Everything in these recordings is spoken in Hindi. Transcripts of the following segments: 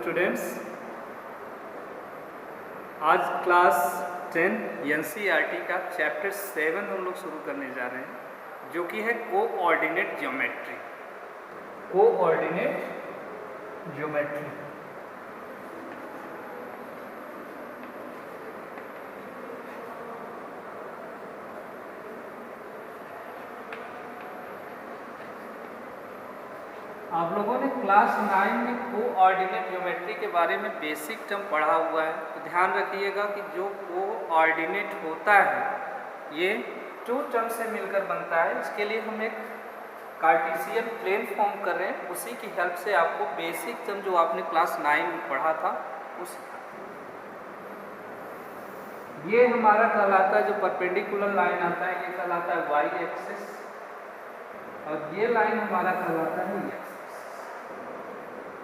स्टूडेंट्स, आज क्लास 10 एनसीईआरटी का चैप्टर 7 हम लोग शुरू करने जा रहे हैं, जो कि है कोऑर्डिनेट ज्योमेट्री। कोऑर्डिनेट ज्योमेट्री आप लोगों ने क्लास 9 में कोऑर्डिनेट ज्योमेट्री के बारे में बेसिक टर्म पढ़ा हुआ है, तो ध्यान रखिएगा कि जो कोऑर्डिनेट होता है ये 2 टर्म से मिलकर बनता है। इसके लिए हम एक कार्टेशियन प्लेन फॉर्म कर रहे हैं, उसी की हेल्प से आपको बेसिक टर्म जो आपने क्लास 9 में पढ़ा था उस ये हमारा कहलाता है, जो परपेंडिकुलर लाइन आता है ये कहलाता है वाई एक्सिस, और ये लाइन हमारा कहलाता है एक्सिस।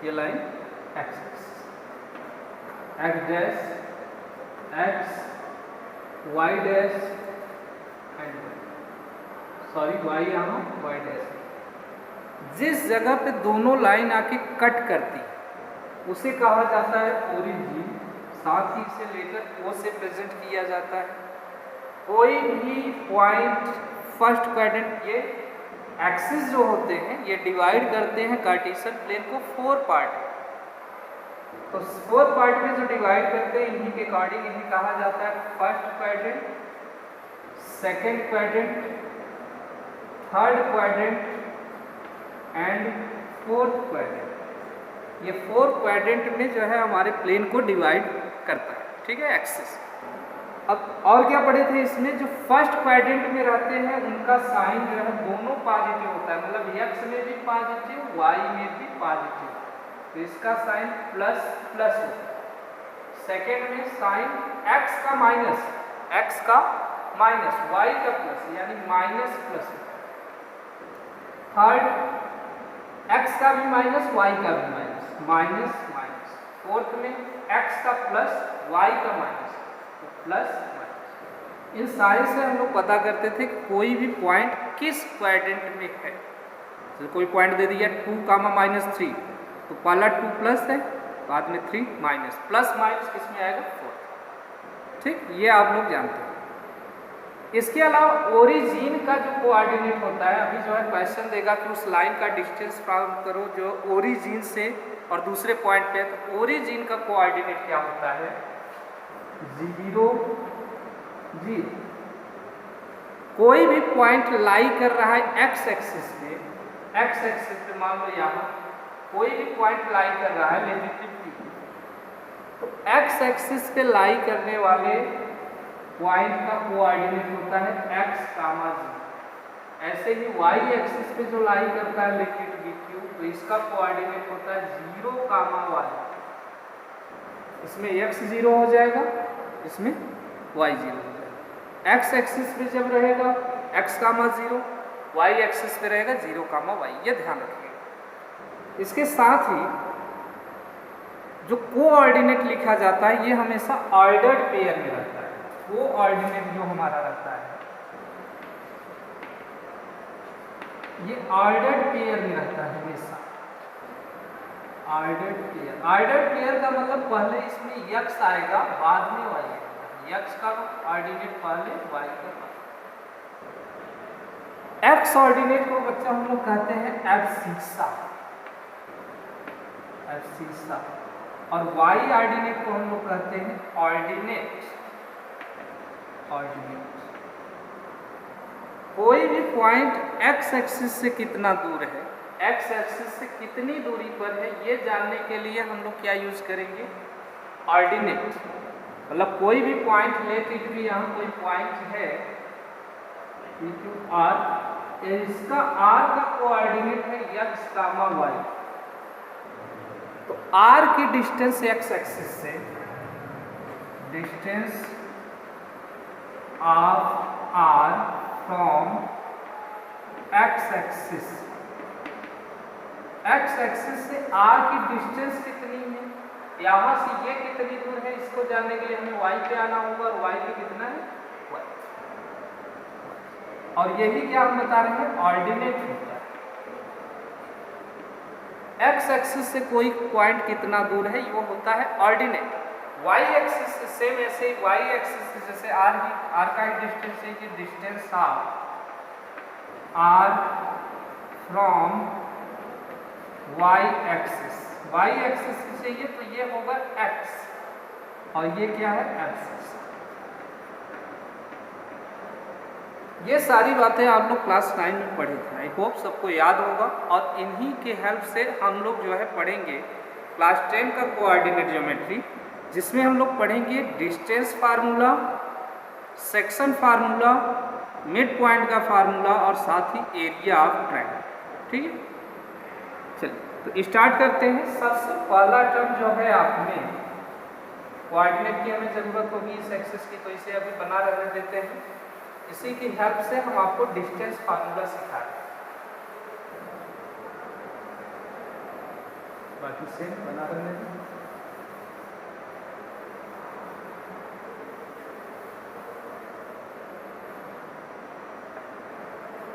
ये line axis, x dash, x, y dash and sorry y यहाँ वाई डैश। जिस जगह पे दोनों लाइन आके कट करती उसे कहा जाता है ओरिजिन, साथ ही इसे लेकर ओ से प्रेजेंट किया जाता है। कोई भी पॉइंट फर्स्ट क्वाड्रेंट, ये एक्सिस जो होते हैं ये डिवाइड करते हैं कार्टेशियन प्लेन को 4 पार्ट। तो 4 पार्ट में जो डिवाइड करते हैं इन्हीं के अकॉर्डिंग इन्हें कहा जाता है first quadrant, second quadrant, third quadrant and fourth quadrant. ये 4 क्वाड्रेंट में जो है हमारे प्लेन को डिवाइड करता है, ठीक है, एक्सिस। अब और क्या पढ़े थे इसमें, जो फर्स्ट क्वाड्रेंट में रहते हैं उनका साइन जो है दोनों पॉजिटिव होता है, मतलब एक्स में भी पॉजिटिव, वाई में भी पॉजिटिव, तो इसका साइन प्लस प्लस होता है। सेकेंड में साइन एक्स का माइनस, एक्स का माइनस, वाई का प्लस, यानी माइनस प्लस होता है। थर्ड एक्स का भी माइनस, वाई का भी माइनस, माइनस माइनस। फोर्थ में एक्स का प्लस, वाई का माइनस, प्लस माइनस। इन सारे से हम लोग पता करते थे कि कोई भी पॉइंट किस क्वाड्रेंट में है। तो कोई पॉइंट दे दिया 2, -3, तो पहला 2 प्लस है, बाद में 3 माइनस, प्लस माइनस किस में आएगा 4, ठीक, ये आप लोग जानते हैं। इसके अलावा ओरिजिन का जो कोऑर्डिनेट होता है, अभी जो है क्वेश्चन देगा कि उस लाइन का डिस्टेंस फाइंड करो जो ओरिजिन से और दूसरे पॉइंट पे, तो ओरिजिन का कोऑर्डिनेट क्या होता है 0 0। कोई भी पॉइंट लाई कर रहा है एक्स एक्सिस पे, एक्स एक्सिस पे मान लो यहाँ कोई भी पॉइंट लाई कर रहा है लेटिट्यूड, तो एक्स एक्सिस पे लाई करने वाले पॉइंट का कोऑर्डिनेट होता है x, 0। ऐसे ही y एक्सिस पे जो लाई करता है लिक्विड BQ, तो इसका कोऑर्डिनेट होता है 0, y। इसमें x 0 हो जाएगा, इसमें y 0 हो जाएगा। x एक्सिस पे जब रहेगा x, 0, y एक्सिस पे रहेगा 0, y, ये ध्यान रखिएगा। इसके साथ ही जो कोऑर्डिनेट लिखा जाता है ये हमेशा ऑर्डर्ड पेयर में रहता है। कोऑर्डिनेट जो हमारा रहता है ये ऑर्डर्ड पेयर में रहता है हमेशा, ऑर्डर्ड पेयर। ऑर्डर्ड पेयर का मतलब पहले इसमें x आएगा, बाद में y आएगा। x का ऑर्डिनेट पहले, y का बाद। x ऑर्डिनेट को बच्चा हम लोग कहते हैं एब्सिसा, एब्सिसा, और y ऑर्डिनेट को हम लोग कहते हैं ऑर्डिनेट, ऑर्डिनेट। कोई भी पॉइंट x एक्सिस से कितना दूर है, x एक्सिस से कितनी दूरी पर है, ये जानने के लिए हम लोग क्या यूज करेंगे, ऑर्डिनेट। मतलब कोई भी पॉइंट लेके भी यहाँ कोई पॉइंट है r, इसका r का कोऑर्डिनेट है x, y। तो r की डिस्टेंस x एक्सिस से, distance of r from x axis, x axis से r की डिस्टेंस कितनी है, यहाँ से ये कितनी दूर है, इसको जानने के लिए हमें y पे आना होगा, और y पे कितना है y। और यही क्या हम बता रहे हैं ऑर्डिनेट होता है। एक्स एक्सिस से कोई पॉइंट कितना दूर है वो होता है ऑर्डिनेट। वाई एक्सिस से सेम ऐसे ही वाई एक्सिस से जैसे आर का ही डिस्टेंस है कि distance R from y axis. Y axis से चाहिए तो ये होगा एक्स और ये क्या है एक्सिस। ये सारी बातें आप लोग क्लास 9 में पढ़े थे, आई होप सबको याद होगा। और इन्हीं के हेल्प से हम लोग जो है पढ़ेंगे क्लास 10 का कोऑर्डिनेट ज्योमेट्री, जिसमें हम लोग पढ़ेंगे distance formula, section formula, mid point का फार्मूला और साथ ही एरिया ऑफ ट्रायंगल। ठीक है, चलिए तो स्टार्ट करते हैं। सबसे पहला टर्म जो है आपने कोऑर्डिनेट की हमें ज़रूरत होगी इस एक्सिस की, तो इसे अभी बना रहने देते हैं। इसी की हेल्प से हम आपको डिस्टेंस फार्मूला सिखा रहे हैं। बाकी से बना रहने दें।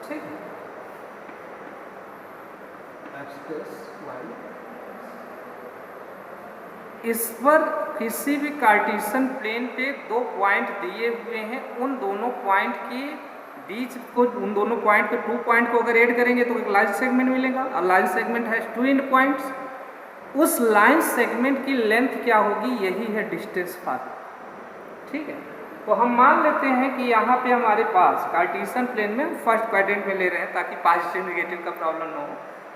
ठीक है, इस पर किसी भी कार्टेशियन प्लेन पे दो पॉइंट दिए हुए हैं, उन दोनों पॉइंट के बीच को, उन दोनों पॉइंट के 2 पॉइंट को अगर ऐड करेंगे तो एक लाइन सेगमेंट मिलेगा। और लाइन सेगमेंट है 2 एंड पॉइंट्स। उस लाइन सेगमेंट की लेंथ क्या होगी, यही है डिस्टेंस फार्मूला। ठीक है, तो हम मान लेते हैं कि यहाँ पे हमारे पास कार्टेशियन प्लेन में फर्स्ट क्वाड्रेंट में ले रहे हैं ताकि पॉजिटिव नेगेटिव का प्रॉब्लम ना हो,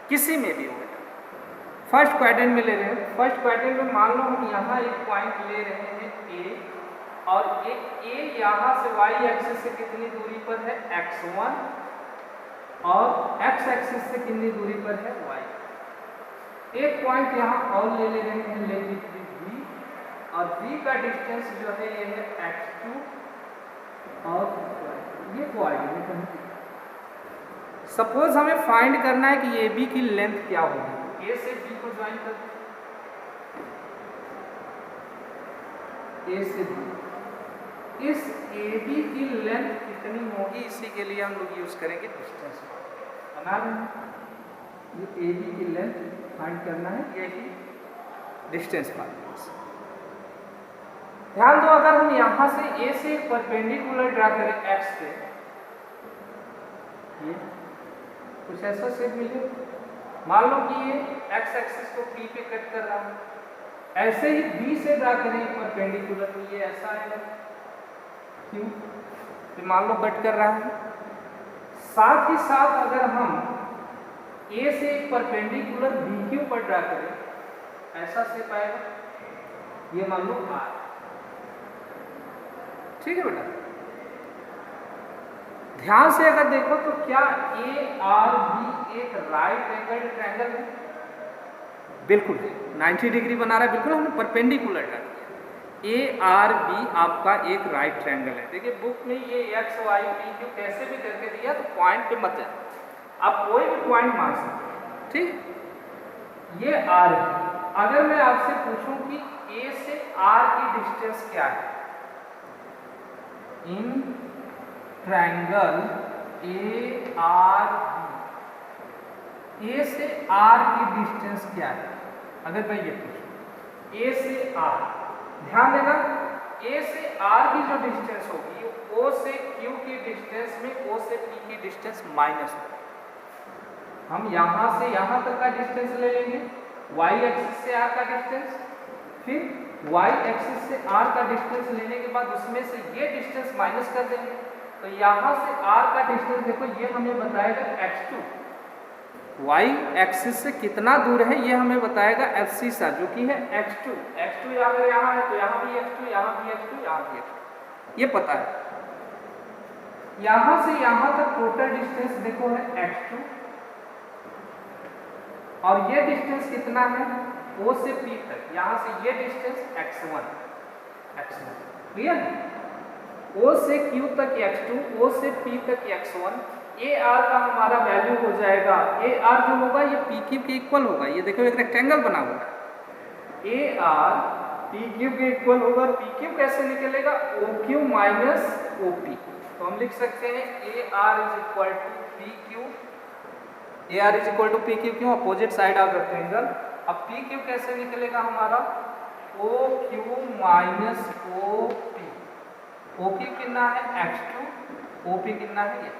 किसी में भी हो। फर्स्ट क्वाड्रेंट में ले रहे हैं। फर्स्ट क्वाड्रेंट में मान लो हम यहाँ एक पॉइंट ले रहे हैं ए, और एक ए यहाँ से वाई एक्सिस से कितनी दूरी पर है x1, और x एक्सिस से कितनी दूरी पर है y। एक पॉइंट यहाँ और ले रहे हैं, ले लीजिए b, और b का डिस्टेंस जो है ये है x2 और ये कोऑर्डिनेट है। सपोज हमें फाइंड करना है कि AB की लेंथ क्या होगी। A से B को ज्वाइन कर, A से B, इस AB की लेंथ कितनी होगी, इसी के लिए हम लोग यूज करेंगे डिस्टेंस। बना लें, ये AB की लेंथ फाइंड करना है, यही डिस्टेंस फार्मूला। ध्यान दो, अगर हम यहाँ से A से एक परपेंडिकुलर ड्रा करें x पे, ये कुछ ऐसा शेप मिले। मान लो कि ये x एक्सिस को P पे कट कर रहा है। ऐसे ही B से ड्रा करें परपेंडिकुलर, तो ये ऐसा आएगा क्यों, तो मान लो कट कर रहा है। साथ ही साथ अगर हम A से एक परपेंडिकुलर BQ पर ड्रा करें, ऐसा शेप आएगा, ये मान लो R। ठीक है बेटा, ध्यान से अगर देखो तो क्या ARB एक राइट एंगल ट्रायंगल है? बिल्कुल 90 डिग्री बना रहा है, बिल्कुल हमने परपेंडिकुलर ड्रा किया। ARB आपका एक राइट ट्रायंगल है। देखिए बुक में ये x y p q कैसे भी करके दिया, तो पॉइंट पे मत जाए, आप कोई भी पॉइंट मान सकते हैं। ठीक, ये R है। अगर मैं आपसे पूछूं कि A से R की डिस्टेंस क्या है इन ट्रायंगल ARB, A से R की डिस्टेंस क्या है? अगर मैं ये पूछूं A से R, ध्यान देना, A से R की जो डिस्टेंस होगी O से Q की डिस्टेंस में O से P की डिस्टेंस माइनस होगी। हम यहाँ से यहाँ तक का डिस्टेंस ले लेंगे, y एक्सिस से R का डिस्टेंस, फिर y एक्सिस से R का डिस्टेंस लेने के बाद उसमें से ये डिस्टेंस माइनस कर देंगे, तो यहाँ से R का डिस्टेंस देखो, ये हमें बताएगा x2। y एक्सिस से कितना दूर है ये हमें बताएगा FC सा, जो कि है x2। x2 अगर यहाँ है तो यहाँ भी x2, यहाँ भी x2, यहाँ भी x2, ये पता है। यहाँ से यहाँ तक टोटल डिस्टेंस देखो है x2, और ये डिस्टेंस कितना है O से P तक, यहाँ से ये डिस्टेंस x1, क्लियर है? O से Q तक x2, O से P तक x1। AR का हमारा वैल्यू हो जाएगा, AR जो होगा ये PQ के इक्वल होगा। ये देखो एक रेक्टेंगल बना हुआ है, AR PQ के इक्वल होगा। PQ कैसे निकलेगा? OQ minus OP। तो हम लिख सकते हैं AR is equal to PQ A R is equal to P Q, क्यों? Opposite side of rectangle. अब पी क्यू कैसे निकलेगा हमारा? O Q minus O P. O Q कितना है? x2, ओ पी कितना है? x।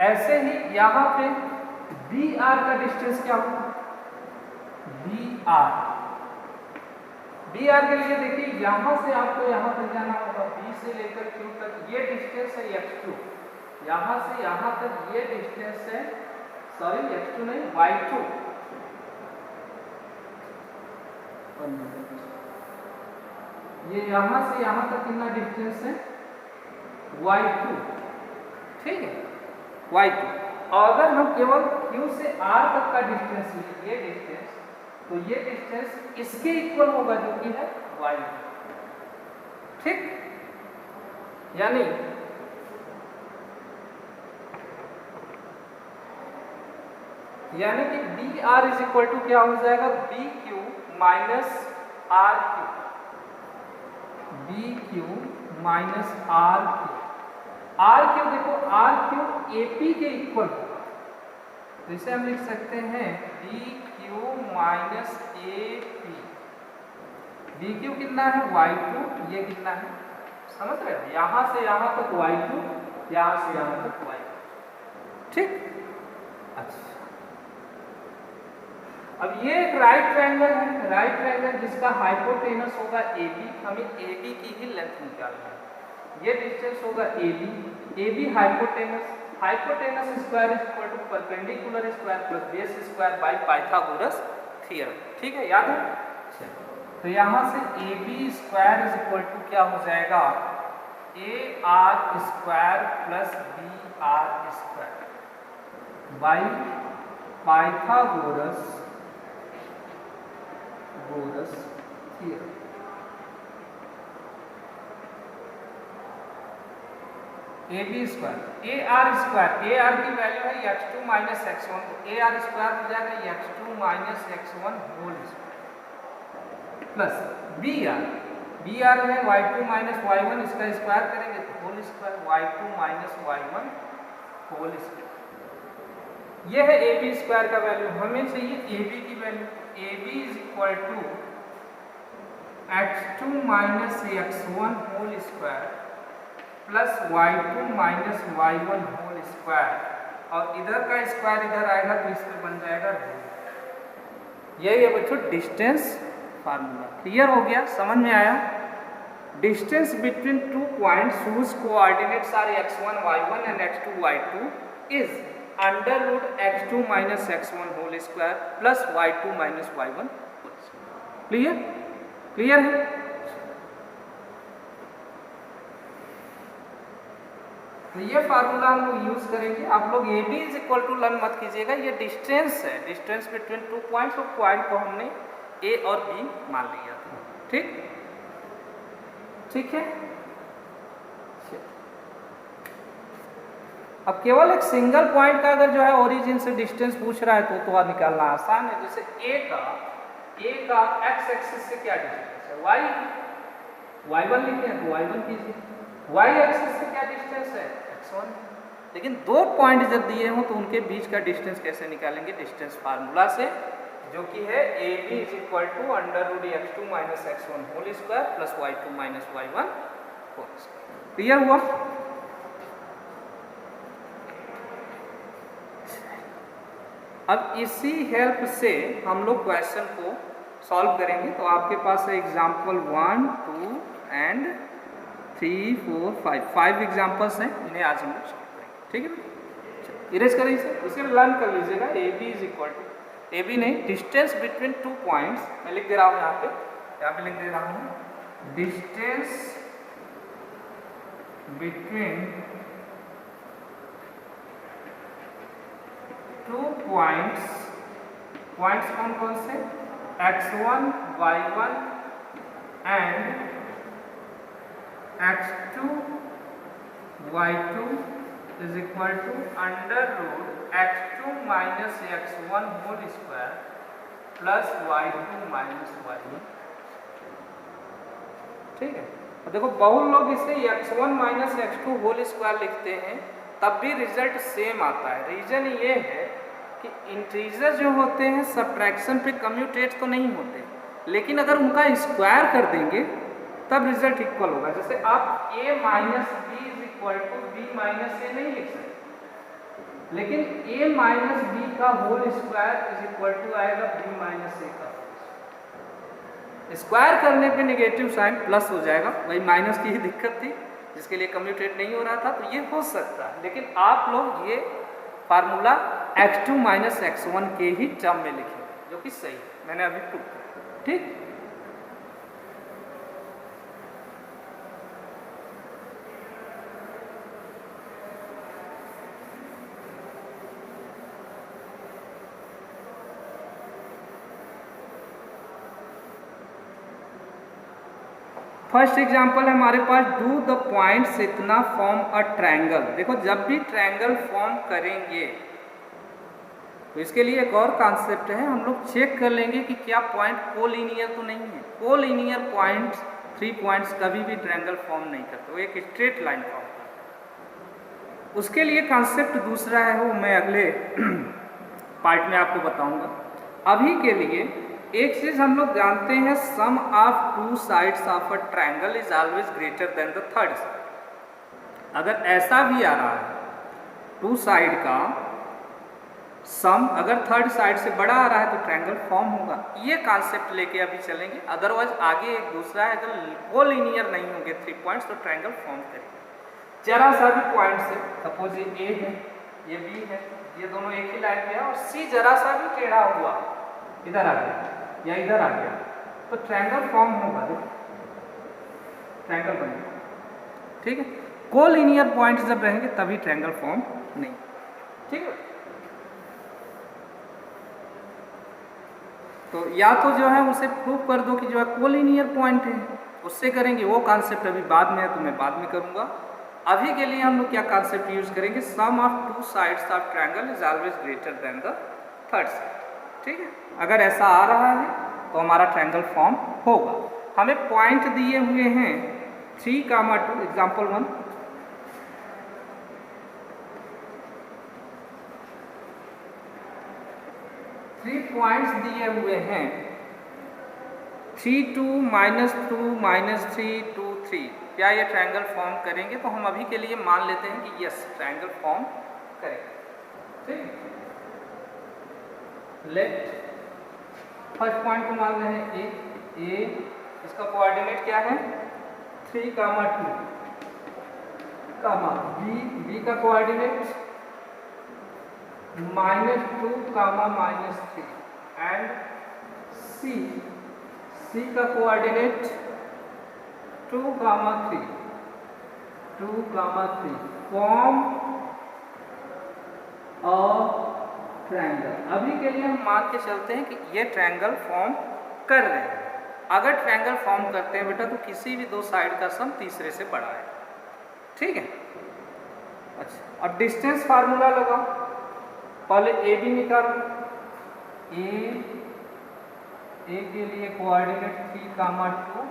ऐसे ही यहाँ पे बी आर का डिस्टेंस क्या होगा? B are. बी आर के लिए देखिए यहाँ से आपको यहाँ तक जाना होगा, बी से लेकर क्यू तक ये डिस्टेंस है x2, यहाँ से यहाँ तक ये डिस्टेंस है, सॉरी x2 नहीं y2, ये यहाँ से यहाँ तक कितना डिस्टेंस है? y2, ठीक है, y2। और अगर हम केवल q से r तक का डिस्टेंस लें, ये डिस्टेंस, तो ये डिस्टेंस इसके इक्वल होगा जो कि है y2, ठीक। यानी कि B R is equal to क्या हो जाएगा? B Q minus R Q, B Q minus R Q. R Q देखो, आर क्यू ए पी के इक्वल होगा, तो इसे हम लिख सकते हैं B Q minus A P. B Q कितना है? y2, ये कितना है? समझ रहे हो? यहाँ से यहाँ तक y2, यहाँ से यहाँ तक y2, ठीक। अच्छा, अब ये एक राइट ट्रायंगल है, राइट ट्रायंगल जिसका हाइपोटेनस होगा AB, हमें AB की ही लेंथ निकालना है। ये डिस्टेंस होगा AB, AB hypotenuse, hypotenuse square is equal to perpendicular square plus base square by Pythagoras theorem, ठीक है, याद है? तो यहाँ से AB square is equal to क्या हो जाएगा? AR square plus BR square by Pythagoras theorem. AB square, AR square, AR की वैल्यू है x2 माइनस x1, तो AR स्क्वायर हो जाएगा x2 minus x1 whole square plus BR है y2 माइनस y1, इसका स्क्वायर करेंगे तो whole square, y2 minus y1 whole square. यह है AB स्क्वायर का वैल्यू। हमें चाहिए AB की value. AB is equal to x2 minus x1 whole square plus y2 minus y1 whole square, और इधर का स्क्वायर इधर आएगा तो इसमें बन जाएगा रूट। यही है बच्चों डिस्टेंस फार्मूला। क्लियर हो गया? समझ में आया? Distance between two points whose coordinates are x1 y1 and x2 y2 is under root x2 minus x1 whole square plus y2 minus y1 whole square. Clear? Clear है? तो ये फार्मूला हम लोग यूज करेंगे। आप लोग AB is equal to learn मत कीजिएगा, ये डिस्टेंस है, डिस्टेंस बिटवीन टू पॉइंट्स, और पॉइंट को हमने A और B मान लिया था, ठीक? ठीक है। अब केवल एक सिंगल पॉइंट का अगर जो है ओरिजिन से डिस्टेंस पूछ रहा है तो निकालना आसान है। जैसे A का x एक्सिस से क्या डिस्टेंस है? y1 लिखते हैं तो y1 कीजिए। y एक्सिस से क्या डिस्टेंस है? x1। लेकिन दो पॉइंट जब दिए हों तो उनके बीच का डिस्टेंस कैसे निकालेंगे? डिस्टेंस फार्मूला से, जो कि है AB is equal to under root x2 minus x1 whole square plus y2 minus y1 whole square. Clear हुआ? अब इसी हेल्प से हम लोग क्वेश्चन को सॉल्व करेंगे। तो आपके पास है एग्जाम्पल 1, 2 एंड 3, 4, 5 एग्जाम्पल्स हैं, इन्हें आज हम लोग सॉल्व करेंगे। ठीक है, इरेज करें इसे लर्न कर लीजिएगा। AB is equal to, AB नहीं, डिस्टेंस बिटवीन टू पॉइंट्स, मैं लिख दे रहा हूँ यहाँ पे लिख दे रहा हूँ, distance between two points, points कौन कौन से? x1, y1 and x2, y2 is equal to under root x2 minus x1 whole square plus y2 minus y1। ठीक है, देखो बहुत लोग इसे x1 minus x2 whole square लिखते हैं, तब भी रिजल्ट सेम आता है। रीज़न ये है कि इंटीजर जो होते हैं सब्ट्रैक्शन पे कम्यूटेट तो नहीं होते, लेकिन अगर उनका स्क्वायर कर देंगे तब रिजल्ट इक्वल होगा। जैसे आप a minus B is equal to B minus A नहीं लिख सकते, लेकिन a माइनस बी का whole square is equal to आएगा b माइनस ए का। स्क्वायर करने पे नेगेटिव साइन प्लस हो जाएगा, वही माइनस की ही दिक्कत थी जिसके लिए कम्यूटेट नहीं हो रहा था, तो ये हो सकता है। लेकिन आप लोग ये फार्मूला x2 माइनस x1 के ही टर्म में लिखेंगे, जो कि सही है, मैंने अभी प्रूव किया। ठीक, फर्स्ट एग्जांपल है हमारे पास, डू द पॉइंट्स इतना फॉर्म अ ट्रायंगल। देखो जब भी ट्रायंगल फॉर्म करेंगे तो इसके लिए एक और कॉन्सेप्ट है, हम लोग चेक कर लेंगे कि क्या पॉइंट कोलिनियर तो नहीं है। कोलिनियर पॉइंट्स 3 पॉइंट्स कभी भी ट्रायंगल फॉर्म नहीं करते, वो एक स्ट्रेट लाइन फॉर्म करते हैं। उसके लिए कॉन्सेप्ट दूसरा है, वो मैं अगले पार्ट में आपको बताऊंगा। अभी के लिए एक चीज हम लोग जानते हैं, sum of 2 sides of a triangle is always greater than the third side. अगर ऐसा भी आ रहा है 2 साइड का सम अगर थर्ड साइड से बड़ा आ रहा है तो ट्रायंगल फॉर्म होगा। ये कॉन्सेप्ट लेके अभी चलेंगे। अदरवाइज आगे एक दूसरा है, अगर कोलिनियर नहीं होंगे 3 पॉइंट्स तो ट्रायंगल फॉर्म करेंगे। जरा सा भी पॉइंट से, सपोज ये ए है, ये बी है, ये दोनों एक ही लाइन में है, और सी जरा सा भी टेढ़ा हुआ इधर आ गया या इधर आ गया तो ट्रायंगल फॉर्म होगा, ट्रायंगल बनेगा। ठीक है, कोलिनियर पॉइंट्स जब रहेंगे तभी ट्रायंगल फॉर्म नहीं। ठीक है, तो या तो जो है उसे प्रूव कर दो कि जो है कोलिनियर पॉइंट है, उससे करेंगे। वो कॉन्सेप्ट अभी बाद में है तो मैं बाद में करूंगा। अभी के लिए हम लोग क्या कॉन्सेप्ट यूज करेंगे, sum of 2 sides of triangle is always greater than the third side. ठीक है, अगर ऐसा आ रहा है तो हमारा ट्रायंगल फॉर्म होगा। हमें पॉइंट दिए हुए हैं 3, 2, एग्जाम्पल 1। थ्री पॉइंट्स दिए हुए हैं 3, 2, -2, -3, 2, 3। क्या ये ट्रायंगल फॉर्म करेंगे? तो हम अभी के लिए मान लेते हैं कि यस ट्रायंगल फॉर्म करेंगे। ठीक, लेट फर्स्ट पॉइंट को मान रहे हैं ए, इसका कोऑर्डिनेट क्या है 3, 2, बी का कोऑर्डिनेट -2, -3 एंड सी का कोऑर्डिनेट 2, 3, फॉर्म ऑफ ट्रायंगल। अभी के लिए हम मान के चलते हैं कि ये ट्रायंगल फॉर्म कर रहे हैं। अगर ट्रायंगल फॉर्म करते हैं बेटा तो किसी भी 2 साइड का सम तीसरे से बड़ा है। ठीक है, अच्छा अब डिस्टेंस फार्मूला लगाओ। पहले ए बी निकालो। ए के लिए कोऑर्डिनेट 3, 2,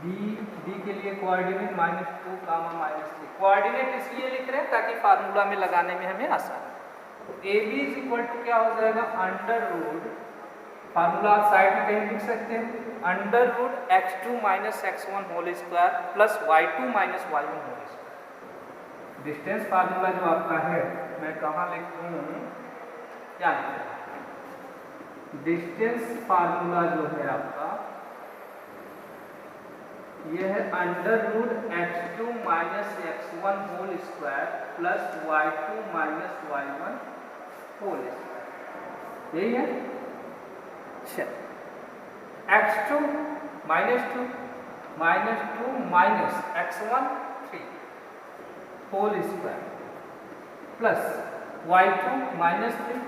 बी के लिए कोऑर्डिनेट -2, -3। कोऑर्डिनेट इसलिए लिख रहे हैं ताकि फार्मूला में लगाने में हमें आसान। A B is equal to क्या हो जाएगा, अंडर रूट, फार्मूला आप साइड में कहीं लिख सकते हैं, under root x2 minus x1 whole square plus y2 minus y1 whole square. Distance formula जो आपका है मैं कहाँ लिखूँ, क्या डिस्टेंस फार्मूला जो है आपका ये है under root x2 minus x1 whole square plus y2 minus y1 whole square. यही है। अच्छा, x2 -2 minus x1 3 whole square plus y2 -3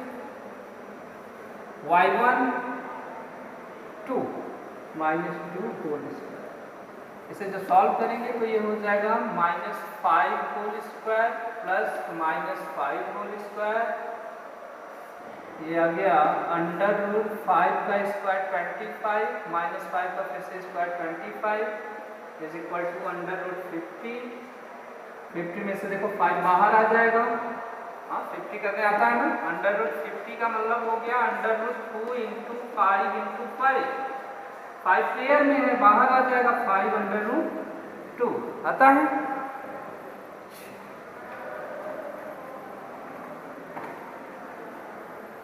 y1 2 -2 whole square. इसे जब सॉल्व करेंगे तो ये हो जाएगा -5 whole square plus -5 whole square. ये आ गया अंडर रूट 5 का स्क्वायर 25 -5 का फिर से square 25 is equal to under root 50 50 में से देखो 5 बाहर आ जाएगा। हाँ 50 करने आता है ना। अंडर रूट 50 का मतलब हो गया under root 2 into 5 into 5। 5 pair में है, बाहर आ जाएगा 5 अंडर रूट 2 आता है।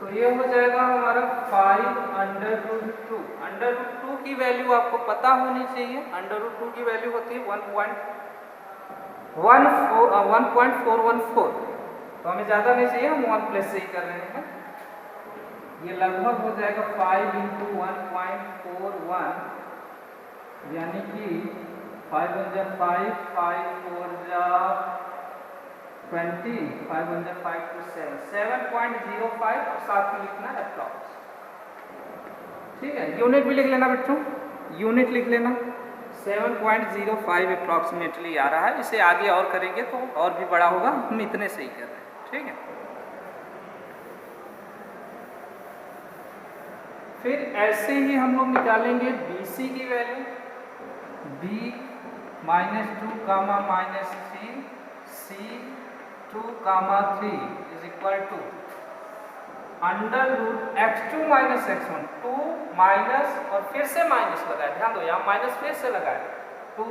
तो ये हो जाएगा हमारा 5 अंडर रूट 2। अंडर रूट 2 की वैल्यू आपको पता होनी चाहिए। अंडर रूट 2 की वैल्यू होती है 1.414। तो हमें ज़्यादा नहीं चाहिए, हम 1 प्लस से ही कर रहे हैं। ये लगभग हो जाएगा 5 इंटू 1.41, यानी कि 5 1 जा 5, 5 4 जा 20, 5 1 जा 5 to 7, 7.05 और साथ में लिखना अप्रॉक्स। ठीक है, यूनिट भी लिख लेना बच्चों, यूनिट लिख लेना। 7.05 अप्रॉक्सीमेटली आ रहा है। इसे आगे और करेंगे तो और भी बड़ा होगा, हम इतने से ही कर रहे हैं। ठीक है, फिर ऐसे ही हम लोग निकालेंगे BC की वैल्यू। B -2 comma -3, C 2 comma 3 is equal to under root x2 minus x1। 2 minus और फिर से माइनस लगाए, ध्यान दो यहाँ माइनस फिर से लगाए। 2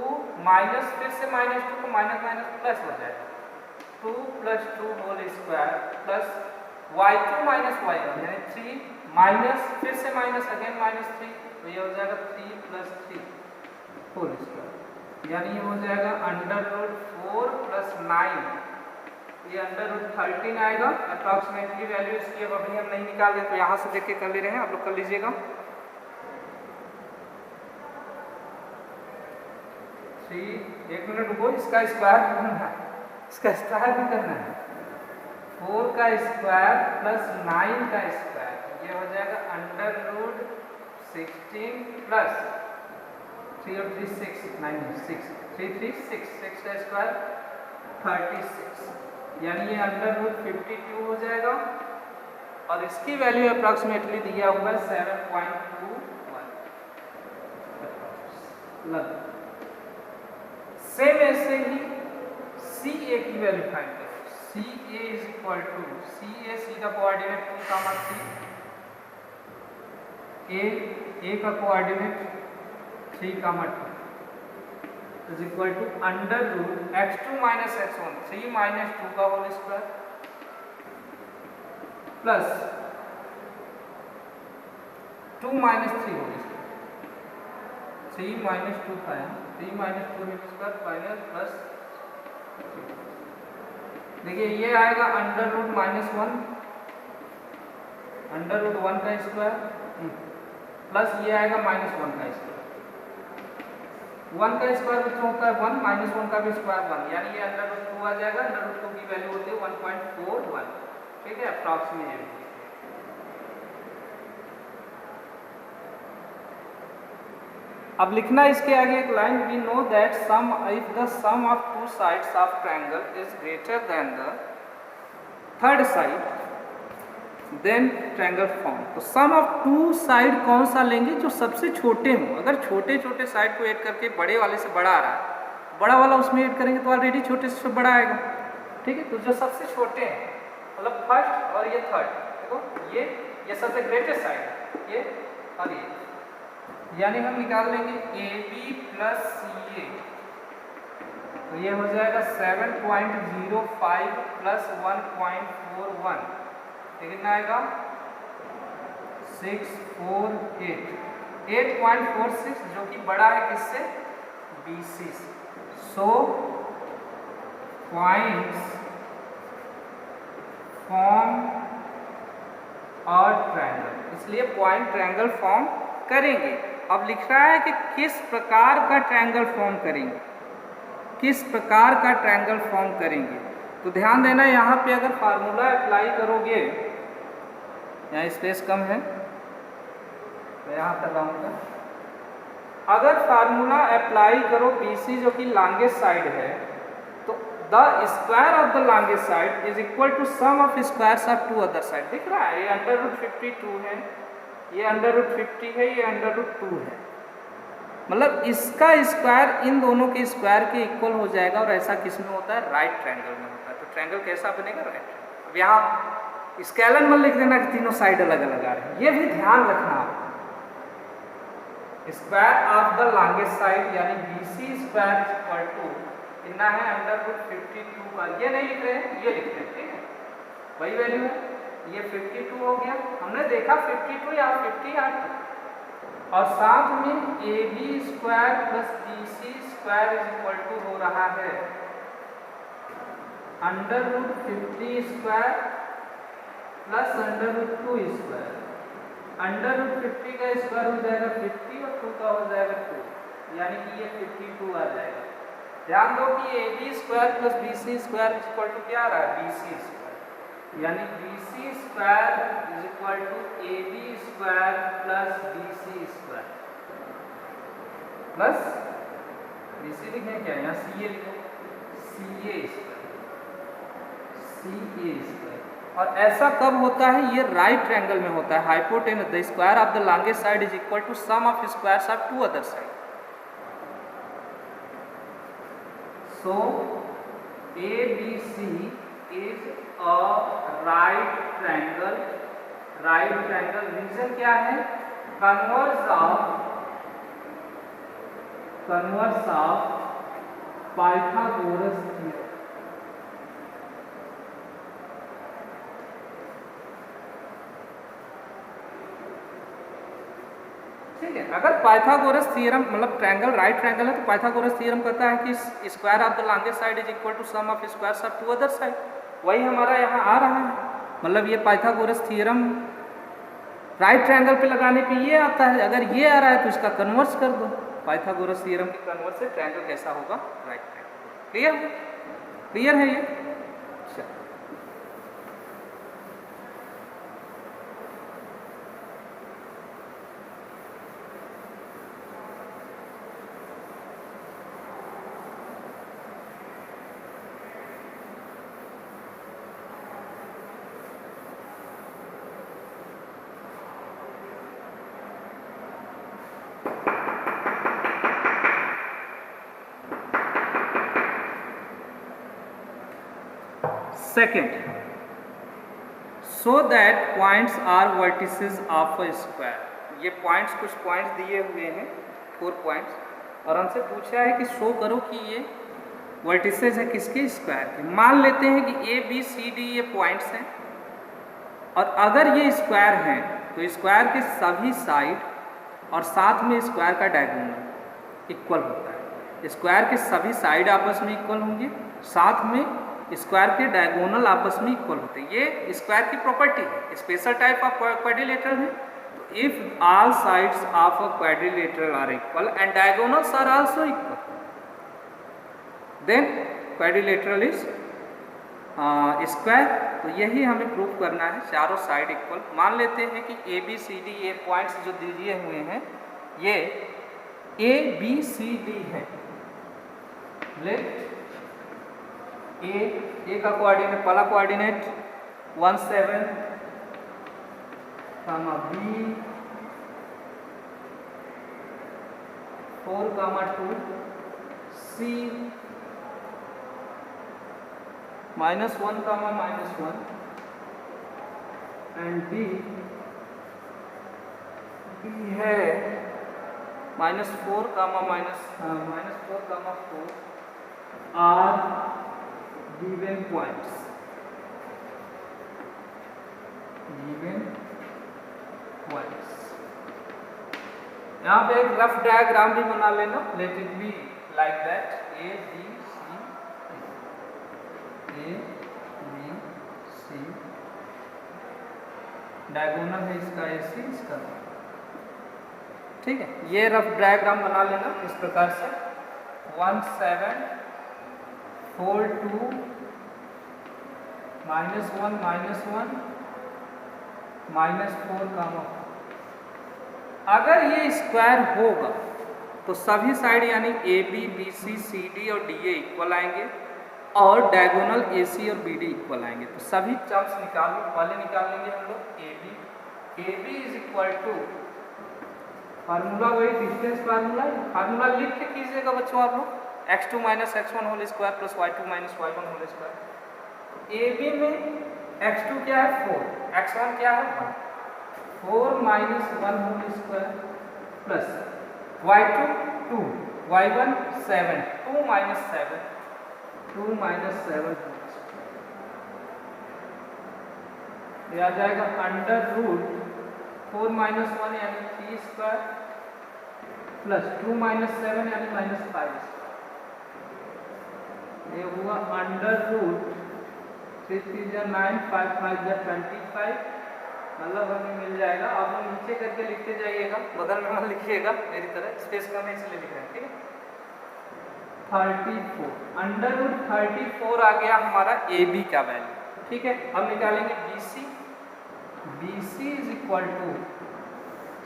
माइनस फिर से -2 तो माइनस माइनस प्लस हो जाएगा। 2 + 2 whole square plus y2 minus y1 यानी 3 माइनस फिर से माइनस अगेन -3, तो ये हो जाएगा 3 + 3 होल स्क्वायर, यानी ये हो जाएगा अंडर रूट 4 + 9, ये अंडर रूट 13 आएगा। अप्रॉक्सीमेटली वैल्यू इसकी अब अभी हम नहीं निकाल रहे, तो यहाँ से देख के कर ले रहे हैं, आप लोग कर लीजिएगा। 3 1 मिनट रुको, इसका स्क्वायर भी करना है, इसका स्क्वायर भी करना है। 4 का स्क्वायर प्लस 9 का स्क्वायर, ये हो जाएगा अंडर रूट 16 प्लस 3 और 3 6 9 6 3 3 6 6 का स्क्वायर 36, यानी ये अंडर रूट 52 हो जाएगा। और इसकी वैल्यू अप्रॉक्सीमेटली दिया हुआ है 7.21। सेम ऐसे ही CA की वैल्यू फाइंड करो। CA is equal to C का कोऑर्डिनेट 2 कामा 3, A का coordinate 3 comma 2 is equal to under root x2 minus x1 3 minus 2 का whole square plus 2 minus 3 whole square. 3 minus 2 का है, 3 minus 2 whole square minus plus. देखिए ये आएगा अंडर रूट -1, अंडर रूट 1 का स्क्वायर प्लस ये आएगा -1 का स्क्वायर। 1 का स्क्वायर कितना होता है 1, -1 का भी स्क्वायर 1, यानी ये अंडर रूट 2 आ जाएगा। अंडर रूट 2 की वैल्यू होती है 1.41। ठीक है, अप्रॉक्सीमेटली। अब लिखना इसके आगे एक line, we know that sum if the sum of two sides of triangle is greater than the third side then triangle form. तो सम ऑफ टू साइड कौन सा लेंगे, जो सबसे छोटे हों। अगर छोटे छोटे साइड को ऐड करके बड़े वाले से बड़ा आ रहा है, बड़ा वाला उसमें ऐड करेंगे तो ऑलरेडी छोटे से बड़ा आएगा। ठीक है, तो जो सबसे छोटे हैं मतलब फर्स्ट और ये थर्ड, देखो ये सबसे ग्रेटेस्ट साइड है ये और ये, यानी हम निकाल लेंगे AB प्लस CA, तो ये हो जाएगा 7.05 प्लस 1.41, कितना आएगा 648, 8.46, जो कि बड़ा है किससे, BC से। सो पॉइंट्स फॉर्म और ट्रायंगल, इसलिए पॉइंट ट्रायंगल फॉर्म करेंगे। अब लिख रहा है कि किस प्रकार का ट्रायंगल फॉर्म करेंगे, किस प्रकार का ट्रायंगल फॉर्म करेंगे। तो ध्यान देना, यहाँ पे अगर फार्मूला अप्लाई करोगे, यहाँ स्पेस कम है तो यहाँ कर रहा हूँ, अगर फार्मूला अप्लाई करो BC जो कि लॉन्गेस्ट साइड है, तो the square of the longest side is equal to sum of squares of two other side. दिख रहा है, ये अंडर रूट 52 है, ये अंडर रूट 50 है, ये अंडर रूट 2 है। मतलब इसका स्क्वायर इन दोनों के स्क्वायर के इक्वल हो जाएगा, और ऐसा किस में होता है? राइट ट्रायंगल में होता है। तो ट्रायंगल कैसा बनेगा? Right triangle. अब यहाँ स्केलर में लिख देना कि तीनों साइड अलग अलग आ रहे हैं, ये भी ध्यान रखना आप। Square of the longest side यानी BC स्क्वायर इक्वल टू कितना है? √52 का, ये नहीं लिख रहे हैं, ये लिख रहे हैं, ठीक है, वही वैल्यू है। ये 52 हो गया, हमने देखा 52 या 50 आ गया, और साथ में AB square plus BC square is equal to हो रहा है √50 स्क्वायर प्लस √2 स्क्वायर। √50 का स्क्वायर हो जाएगा 50 और 2 का हो जाएगा 2, यानी कि ये 52 आ जाएगा। ध्यान दो कि AB square plus BC square is equal to क्या आ रहा है? BC स्क्वायर, यानी BC square is equal to AB square plus BC square plus BC लिखें क्या? यहाँ CA लिखो, CA स्क्वायर। और ऐसा कब होता है? ये राइट ट्रायंगल में होता है। Hypotenuse the square of the longest side is equal to sum of squares of two other side. So ABC is a right triangle. Right triangle reason क्या है? Converse of Pythagoras theorem. ठीक है, अगर पाइथागोरस थ्योरम मतलब ट्रायंगल राइट ट्रायंगल है तो पाइथागोरस थ्योरम कहता है कि square of the longest side is equal to sum of squares of two other side. वही हमारा यहाँ आ रहा है, मतलब ये पाइथागोरस थ्योरम राइट ट्रायंगल पे लगाने पे ये आता है। अगर ये आ रहा है तो इसका कन्वर्स कर दो। पाइथागोरस थ्योरम के कन्वर्स से ट्रायंगल कैसा होगा? Right triangle. क्लियर? क्लियर है ये? अच्छा, second, so that points are vertices of a square. ये पॉइंट्स, कुछ पॉइंट्स दिए हुए हैं, 4 पॉइंट्स, और हमसे पूछा है कि शो करो कि ये वर्टिसेस है किसके? स्क्वायर के। मान लेते हैं कि ABCD ये पॉइंट्स हैं, और अगर ये स्क्वायर हैं तो स्क्वायर के सभी साइड और साथ में स्क्वायर का डायगोनल इक्वल होता है। स्क्वायर के सभी साइड आपस में इक्वल होंगे, साथ में स्क्वायर के डायगोनल आपस में इक्वल होते हैं। ये स्क्वायर की प्रॉपर्टी है, स्पेशल टाइप ऑफ क्वाड्रिलेटरल है। तो if all sides of a quadrilateral are equal and diagonals are also equal, then quadrilateral is square. तो यही हमें प्रूव करना है, चारों साइड इक्वल। मान लेते हैं कि ABCD ये पॉइंट्स जो दिए हुए हैं ये ABCD है। लेट ए का कोऑर्डिनेट, पहला coordinate 1 7, B 4, 2, C -1, -1, and D है -4, -4, आर given points, यहाँ पे एक रफ डायग्राम भी बना लेना। Late it be like that, A B C, diagonal है इसका AC, इसका। ठीक है, ये रफ डायग्राम बना लेना इस प्रकार से। 1 7 4 2 -1, -1, -4, अगर ये स्क्वायर होगा तो सभी साइड यानी AB, BC, CD और DA इक्वल आएंगे, और डायगोनल AC और BD इक्वल आएंगे। तो सभी टर्म्स पहले निकाल लेंगे हम लोग। AB is equal to formula वही डिस्टेंस फार्मूला लिख के कीजिएगा बच्चों आप लोग, x2 minus x1 whole square plus y2 minus y1 whole square. A B में x2 क्या है 4, x1 क्या है 1, 4 minus 1 whole square plus y2 2, y1 7, 2 minus 7, 2 minus 7 ये आ जाएगा अंडर रूट 4 माइनस 1 यानी 3 स्क्वायर प्लस 2 माइनस 7 यानी माइनस 5 स्क्वायर। ये हुआ अंडर रूट 3 3 9, 5 5 25, मतलब हमें मिल जाएगा। अब हम नीचे करके लिखते जाइएगा, बगल में मत लिखिएगा मेरी तरह, स्पेस कम है इसलिए लिख रहे हैं, ठीक है। 34 अंडर रूट 34 आ गया हमारा ए बी का वैल्यू, ठीक है। अब निकालेंगे B C is equal to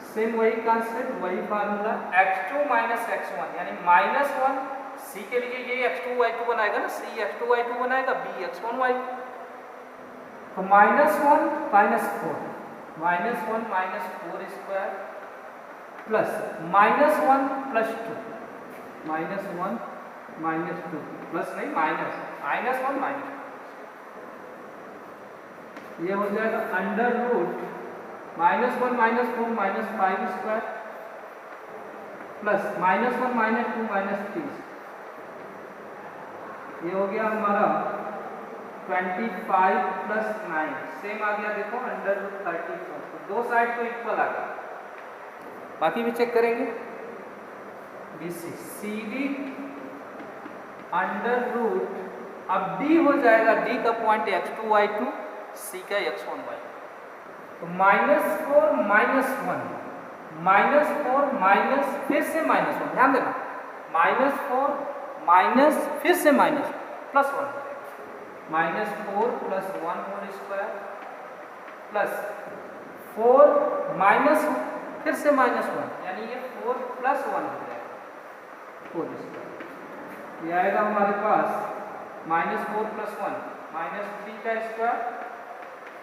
same वही कॉन्सेप्ट वही फार्मूला x2 माइनस x1 यानी माइनस 1 सी के लिए ये x2 y2 बनाएगा ना, सी x2 y2 बनाएगा, b x1 y2, तो minus 1 minus 4, minus 1 minus 4 square plus minus 1 plus 2, minus 1 minus 2 plus नहीं माइनस, माइनस 1 माइनस, ये हो जाएगा under root minus 1 minus 4 minus 5 square plus minus 1 minus 2 minus 3, ये हो गया हमारा 25 प्लस 9 सेम आ गया, देखो अंडर रूट 34, तो दो साइड तो इक्वल आ गया। बाकी भी चेक करेंगे, सी डी अंडर रूट, अब डी हो जाएगा, डी का पॉइंट x2 y2, सी का x1 y, तो माइनस 4 माइनस 1, माइनस 4 माइनस फिर से माइनस 1, ध्यान देना, माइनस 4 माइनस फिर से minus plus 1, minus 4 plus 1 whole square plus 4 minus फिर से माइनस 1 यानी ये 4 प्लस 1 हो जाएगा होल स्क्वायर। ये आएगा हमारे पास माइनस 4 प्लस 1 माइनस 3 का स्क्वायर,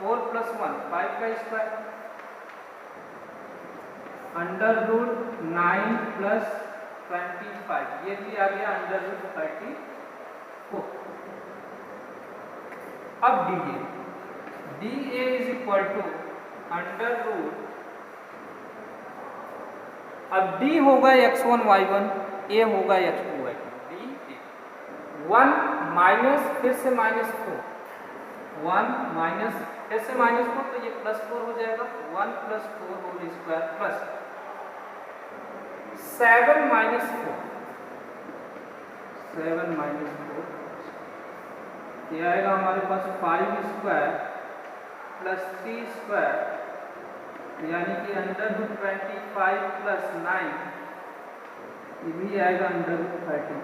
4 प्लस 1 5 का स्क्वायर, अंडर रूट 9 प्लस 25, ये भी आ गया अंडर रूट 34। अब D A is equal to under root, अब डी होगा x1 y1, ए होगा x2 y2, D A 1 minus फिर से माइनस 4, 1 माइनस फिर से माइनस 4, तो ये प्लस 4 हो जाएगा, 1 plus 4 whole square plus 7 minus 4, 7 minus 4, ये आएगा हमारे पास 5 स्क्वायर प्लस 3 स्क्वायर यानी कि अंडर रूट 25 प्लस 9, ये भी आएगा अंडर रूट 30।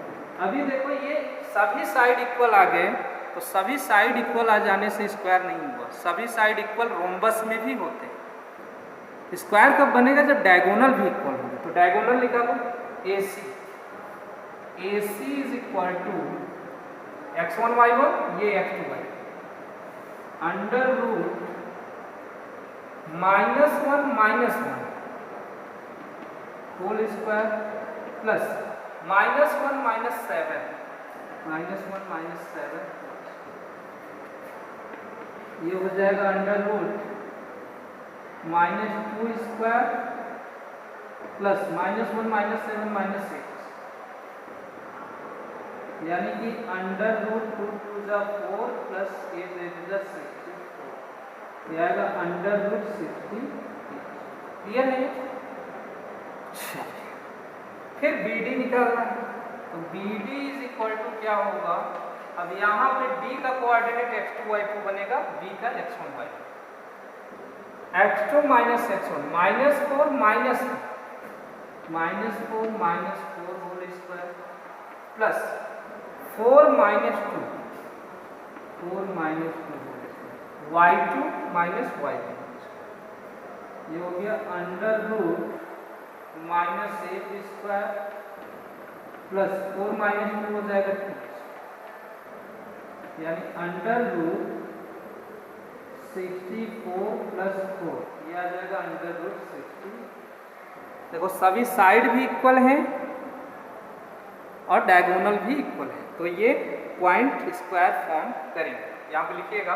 अभी देखो ये सभी साइड इक्वल आ गए, तो सभी साइड इक्वल आ जाने से स्क्वायर नहीं हुआ, सभी साइड इक्वल रोम्बस में भी होते हैं। स्क्वायर कब बनेगा? जब डायगोनल भी इक्वल होंगे। तो डायगोनल निकालो, A C is equal to x1 y1, ये x2 y, under root minus 1 whole square plus minus 1 minus 7, minus 1 minus 7, ये हो जाएगा under root minus 2 square plus minus 1 minus 7 minus 6, यानी कि अंडर रूट 2 2 जा 4 प्लस 8 8 जा 64, ये आएगा अंडर रूट 60। क्लियर है? फिर बी डी निकालना है, तो B D is equal to क्या होगा? अब यहाँ पे d का कोऑर्डिनेट x2 y2 बनेगा, b का x1 y2, x2 minus x1 minus 4 minus 4 whole square plus 4 minus 2 whole square y2 minus y2, ये हो गया under root minus 8 square plus 4 minus 2 हो जाएगा 2, यानी अंडर रूट 64 प्लस 4, ये आ जाएगा अंडर रूट 60। देखो सभी साइड भी इक्वल हैं और डायगोनल भी इक्वल है, तो ये पॉइंट स्क्वायर फॉर्म करेंगे। यहाँ पे लिखिएगा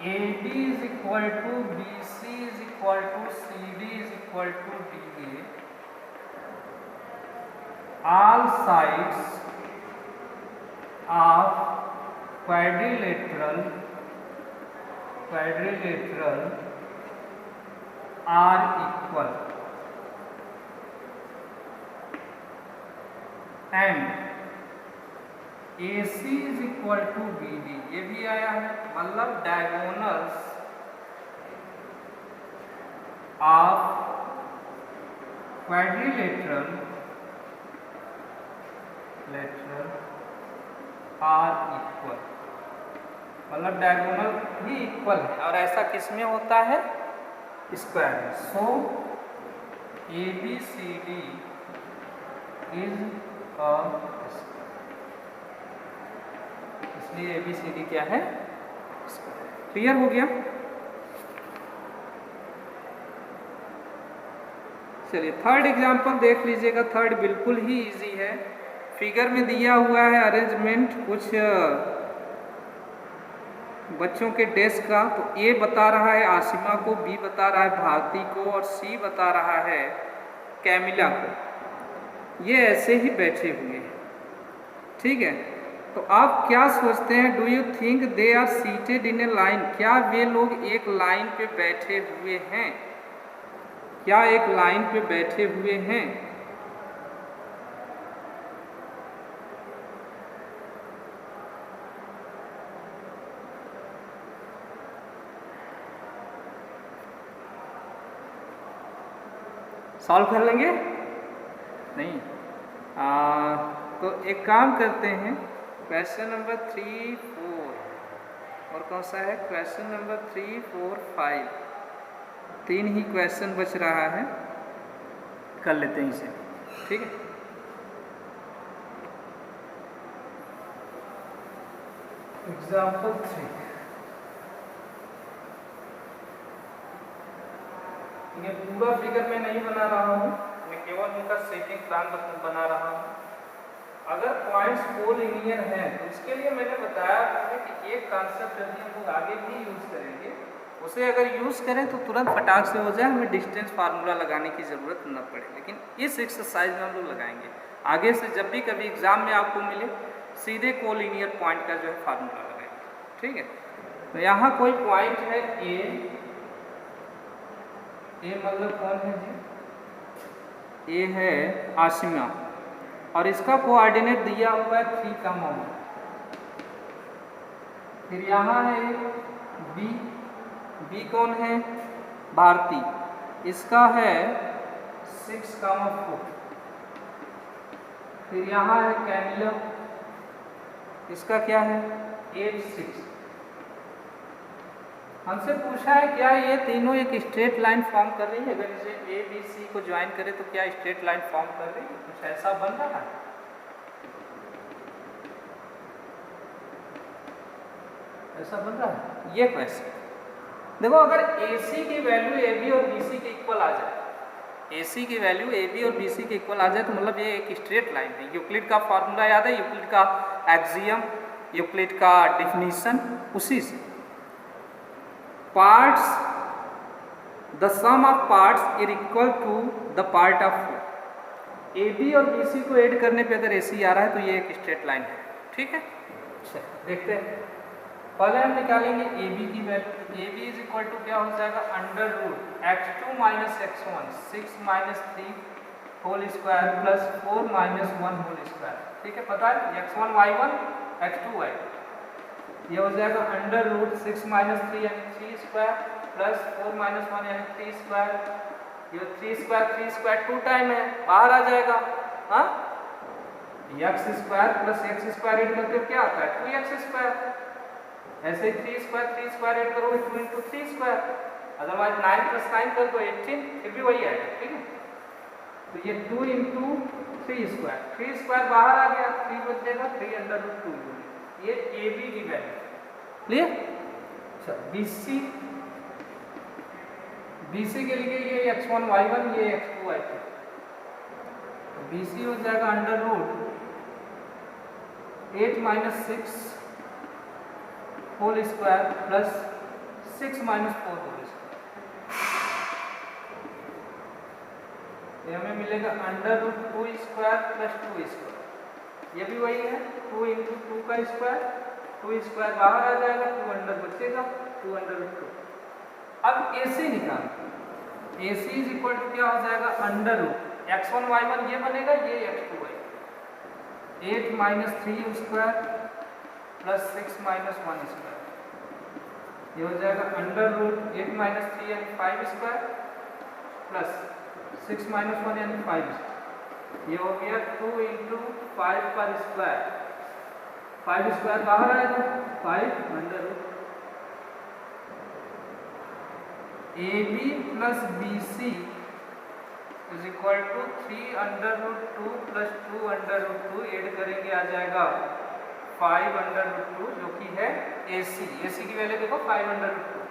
AB is equal to BC is equal to CD is equal to DA, all sides of quadrilateral are equal and AC is equal to BD, ये भी आया है, मतलब diagonals of quadrilateral are equal, मतलब डायगोनल भी इक्वल है, और ऐसा किस में होता है? स्क्वायर में। So ABCD is a square, इसलिए ABCD क्या है? स्क्वायर। क्लियर हो गया? चलिए थर्ड एग्जांपल देख लीजिएगा। थर्ड बिल्कुल ही इजी है। फिगर में दिया हुआ है अरेंजमेंट कुछ बच्चों के डेस्क का, तो A बता रहा है आसिमा को, B बता रहा है भारती को, और C बता रहा है कैमिला को। ये ऐसे ही बैठे हुए हैं, ठीक है। तो आप क्या सोचते हैं? Do you think they are seated in a line? क्या वे लोग एक लाइन पे बैठे हुए हैं? क्या एक लाइन पे बैठे हुए हैं? सॉल्व कर लेंगे? नहीं। तो एक काम करते हैं, क्वेश्चन नंबर 3, 4 और कौन सा है? क्वेश्चन नंबर 3, 4, 5, 3 ही क्वेश्चन बच रहा है, कर लेते हैं इसे, ठीक है। एग्जाम्पल 3, ये पूरा फिगर मैं नहीं बना रहा हूँ, मैं केवल उनका सेटिंग प्लान बना रहा हूँ। अगर पॉइंट्स कोलिनियर हैं तो इसके लिए मैंने बताया कि एक कॉन्सेप्ट यदि हम लोग आगे भी यूज़ करेंगे, उसे अगर यूज़ करें तो तुरंत फटाक से हो जाए, हमें डिस्टेंस फार्मूला लगाने की ज़रूरत न पड़े। लेकिन इस एक्सरसाइज में हम लोग लगाएंगे। आगे से जब भी कभी एग्जाम में आपको मिले, सीधे कोलिनियर पॉइंट का जो है फार्मूला लगाएंगे, ठीक है। तो यहाँ कोई पॉइंट है ए मतलब कौन है जी? ए है आसिमा, और इसका कोऑर्डिनेट दिया हुआ है 3, 1। फिर यहाँ है बी कौन है? भारती, इसका है 6, 4। फिर यहाँ है कैमिला, इसका क्या है? 8, 6। हमसे पूछा है क्या ये तीनों एक स्ट्रेट लाइन फॉर्म कर रही है? अगर इसे ABC को ज्वाइन करें तो क्या स्ट्रेट लाइन फॉर्म कर रही है? कुछ ऐसा बन रहा है? ऐसा बन रहा है ये क्वेश्चन। देखो अगर AC की वैल्यू AB और BC के इक्वल आ जाए, AC की वैल्यू AB और BC के इक्वल आ जाए तो मतलब ये एक स्ट्रेट लाइन है। यूक्लिड का फॉर्मूला याद है? यूक्लिड का एक्सियम, यूक्लिड का डिफिनीशन, उसी से parts, the sum of parts is equal to the part of AB और BC को ऐड करने पे अगर AC आ रहा है तो ये एक स्ट्रेट लाइन है, ठीक है। अच्छा देखते हैं, पहले हम निकालेंगे AB की value. AB is equal to क्या हो जाएगा? Under root x2 minus x1, 6 minus 3 whole square plus 4 minus 1 whole square, ठीक है। पता है x1 y1 x2 y, ये हो जाएगा अंडर रूट 6 माइनस 3 यानी 3 स्क्वायर प्लस 4 माइनस 1 यानी 3 स्क्वायर। ये 3 स्क्वायर 2 टाइम है, बाहर आ जाएगा। हाँ, x square plus x square add करते हो क्या आता है? 2x square. ऐसे ही 3 स्क्वायर ऐड करोगे 2 इंटू 3 स्क्वायर, अदरवाइज 9 प्लस 9 कर दो 18, फिर भी वही आएगा, ठीक है। तो ये 2 इंटू 3 स्क्वायर, 3 स्क्वायर बाहर आ गया, 3 बचेगा 3 अंडर रूट 2। ये AB की वैल्यू क्लियर। अच्छा BC BC के लिए ये x1 y1 ये x2 y2, BC हो जाएगा under root 8 - 6 whole square plus 6 - 4 whole square. ये हमें मिलेगा under root 2 square plus 2 square. ये भी वही है 2 × 2 का स्क्वायर, 2 स्क्वायर बाहर आ जाएगा, 2 अंडर बचेगा, 2 अंडर रूट 2। अब AC निकाल, AC इज इक्वल टू क्या हो जाएगा अंडर रूट x1 y1 ये बनेगा, ये x2 y, 8 - 3 square plus 6 - 1 square. ये हो जाएगा अंडर रूट 8 - 3 यानी 5 स्क्वायर प्लस 6 - 1 यानी 5 स्क्वायर। ये हो गया 2 × 5 पर स्क्वायर, 5 स्क्वायर बाहर आएगा, 5 under root AB plus BC is equal to 3 under root 2 plus 2 under root 2, add करेंगे आ जाएगा 5 अंडर रूट 2 जो कि है AC। AC की वैल्यू देखो 5 under root 2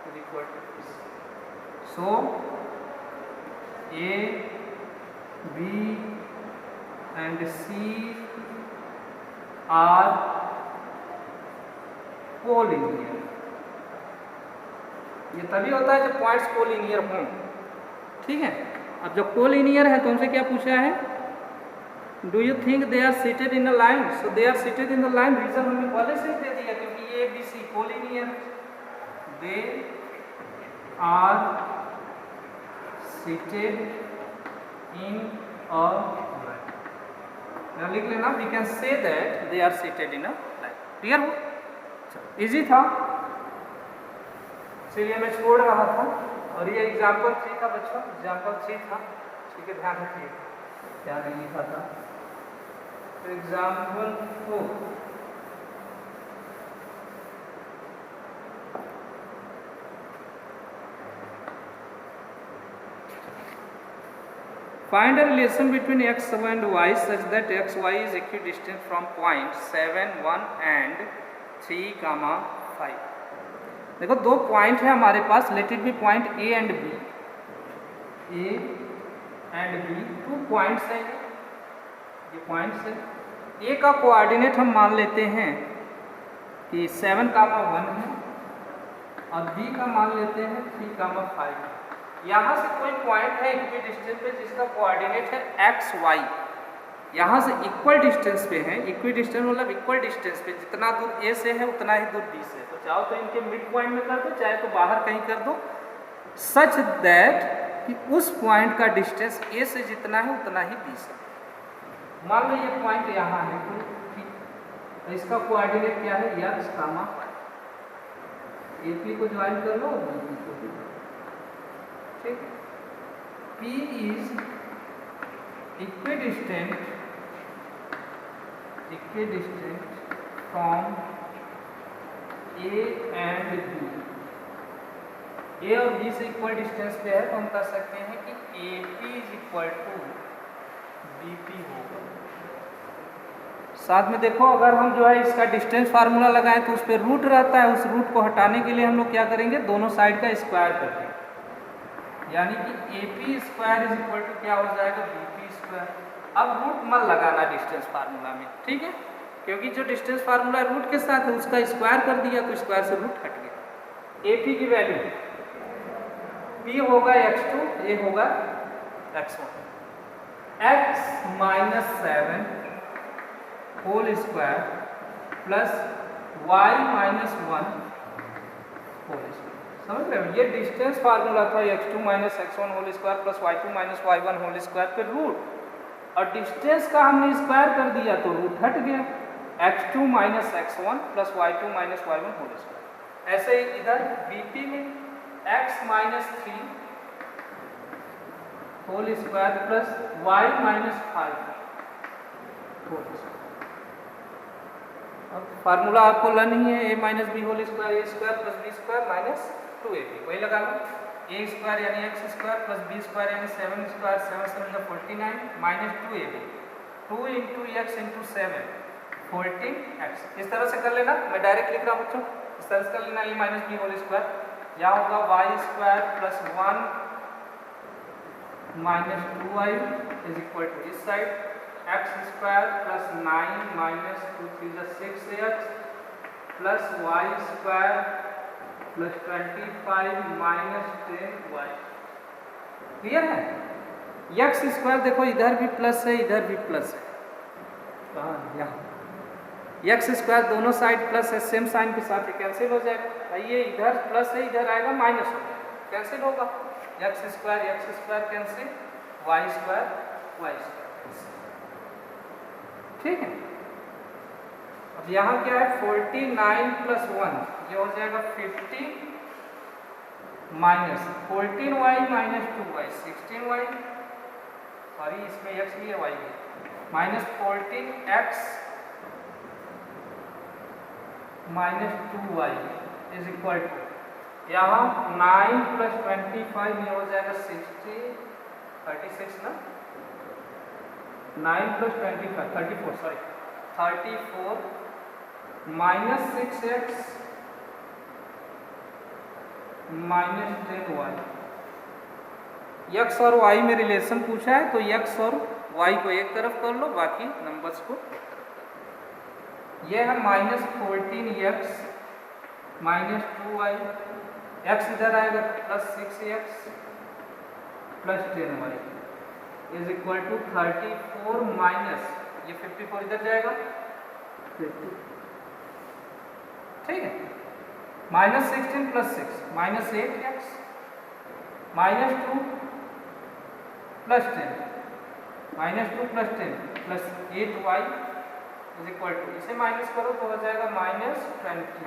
is equal to, so A, B and C are collinear. ये तभी होता है जब पॉइंट्स कोलिनियर हों, ठीक है। अब जब कोलिनियर है तो हमसे क्या पूछा है, do you think they are seated in a line, so they are seated in the line, reason हमने पहले से ही दे दिया क्योंकि A B C collinear, they are seated in a line. लिख लेना, we can say that they are seated in a line. Clear हो, इजी था, चलिए मैं छोड़ रहा था। और ये एग्जाम्पल 3 था बच्चों, एग्जाम्पल 3 था, ठीक है, ध्यान रखिए क्या नहीं लिखा था। Example 4, find a relation between x and y such that x y is equidistant from points 7, 1 and 3, 5। देखो दो पॉइंट है हमारे पास, let it be point A and B, A and B, 2 points हैं, ये पॉइंट्स हैं। A का कोऑर्डिनेट हम मान लेते हैं कि 7, 1 है और B का मान लेते हैं 3, 5 है। यहाँ से कोई पॉइंट है इक्वी डिस्टेंस पे जिसका कोऑर्डिनेट है x y, यहाँ से इक्वल डिस्टेंस पे है, इक्वी डिस्टेंस मतलब इक्वल डिस्टेंस पे, जितना दूर A से है उतना ही दूर B से। तो चाहो तो इनके मिड पॉइंट में कर दो, चाहे तो बाहर कहीं कर दो, सच दैट कि उस पॉइंट का डिस्टेंस A से जितना है उतना ही B से। मान लो ये पॉइंट यहाँ है, तो इसका कोऑर्डिनेट क्या है, x, AP को ज्वाइन कर लो और BP को भी, ठीक। P is equidistant from A and B। A और B से इक्वल डिस्टेंस पे है तो हम कह सकते हैं कि AP is equal to BP होगा। साथ में देखो अगर हम जो है इसका डिस्टेंस फार्मूला लगाएं तो उस पर रूट रहता है, उस रूट को हटाने के लिए हम लोग क्या करेंगे, दोनों साइड का स्क्वायर कर देंगे, यानी कि AP square is equal to क्या हो जाएगा, BP स्क्वायर। अब रूट मत लगाना डिस्टेंस फार्मूला में, ठीक है, क्योंकि जो डिस्टेंस फार्मूला रूट के साथ है उसका स्क्वायर कर दिया तो स्क्वायर से रूट हट गया। AP की वैल्यू P होगा x2, A होगा x1, x - 7 whole square plus y - 1 whole square. समझ रहे हो, ये डिस्टेंस फार्मूला था x2 - x1 whole square plus y2 - y1 whole square पे रूट, और डिस्टेंस का हमने स्क्वायर कर दिया तो रूट हट गया, x2 - x1 plus y2 - y1 whole square. ऐसे ही इधर BP में x - 3 whole square plus y - 5 whole square. अब फार्मूला आपको लर्न ही है, a - b whole square, a square plus b square minus 2ab, वही लगा लो, a स्क्वायर यानी x square plus b square यानी 7 square, 7 × 7 = 49 minus 2ab, 2 × x × 7 14x। इस तरह से कर लेना, मैं डायरेक्ट लिख रहा हूँ बच्चों, इस तरह से कर लेना, a - b होल स्क्वायर, क्या होगा Y square plus 1 minus 2y is equal to इस side X square plus 9 minus 2 3 6x plus Y square plus 25 minus 10y। Clear है? एक्स स्क्वायर देखो इधर भी प्लस है इधर भी प्लस है, कहाँ यहाँ एक्स स्क्वायर दोनों साइड प्लस है, सेम साइन के साथ ही कैंसिल हो जाएगा। ये इधर प्लस है इधर आएगा माइनस हो जाएगा, कैंसिल होगा X square cancel, Y square cancel. ठीक है, अब यहाँ क्या है 49 प्लस 1 ये हो जाएगा 50 minus 14y minus 2y 16y, sorry इसमें x भी है y भी, minus 14x minus 2y is equal to यहाँ 9 प्लस 25 ये हो जाएगा 36 ना, 9 plus 25 34 sorry 34 minus 6x minus 10y। x और y में रिलेशन पूछा है तो x और y को एक तरफ कर लो, बाकी नंबर्स को एक तरफ कर लो। ये है minus 14x minus 2y, x इधर आएगा plus 6x plus 10y is equal to 34 minus ये 54 इधर जाएगा 50। ठीक है, minus 16 plus 6 minus 8x minus 2 plus 10 minus 2 plus 10 plus 8y is equal to, इसे माइनस करो तो हो जाएगा माइनस 20।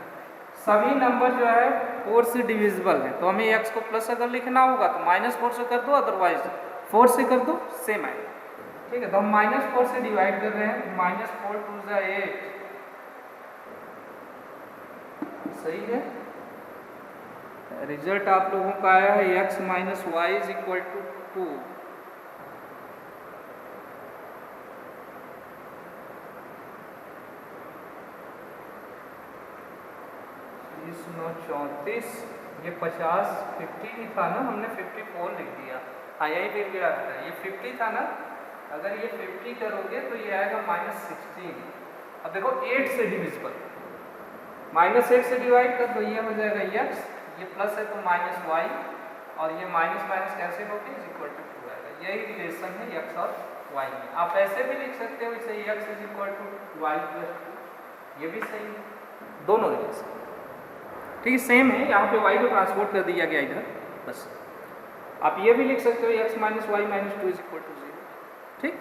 सभी नंबर जो है 4 से डिविजिबल है, तो हमें x को प्लस अगर लिखना होगा तो माइनस 4 से कर दो, अदरवाइज 4 से कर दो, सेम आएगा। ठीक है, तो हम माइनस 4 से डिवाइड कर रहे हैं, माइनस 4 2 8 सही है। रिजल्ट आप लोगों का आया है x minus Y is equal to 2। ये 50 50 ही था ना, हमने 54 लिख दिया, हाँ यही लिख गया था, ये 50 था ना, अगर ये 50 करोगे तो ये आएगा माइनस 16। अब देखो 8 से डिविजिबल, माइनस 8 से डिवाइड कर दो, ये हो जाएगा x, ये प्लस है तो माइनस वाई, और ये माइनस माइनस कैंसिल होकर इज इक्वल टू 2 आएगा। यही रिलेशन है x और y में। आप ऐसे भी लिख सकते हो इसे x is equal to Y plus 2, ये भी सही है, दोनों रिलेशन ठीक है सेम है। यहाँ पे y को ट्रांसपोर्ट कर दिया गया इधर, बस। आप ये भी लिख सकते हो x minus Y minus 2 is equal to 0। ठीक,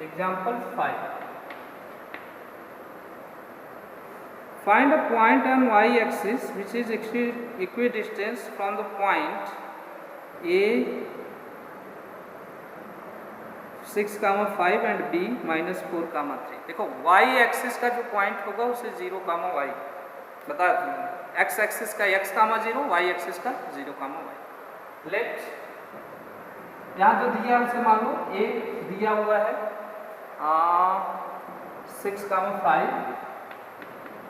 Example 5. Find a point on y-axis which is equidistant from the point A 6, 5 and B minus 4, 3। देखो y-axis का जो पॉइंट होगा उसे 0, y बताया तुमने, x-axis का x, 0, y-axis का 0, y। लेट यहाँ जो दिया है उसे मान लो A दिया हुआ है 6, 5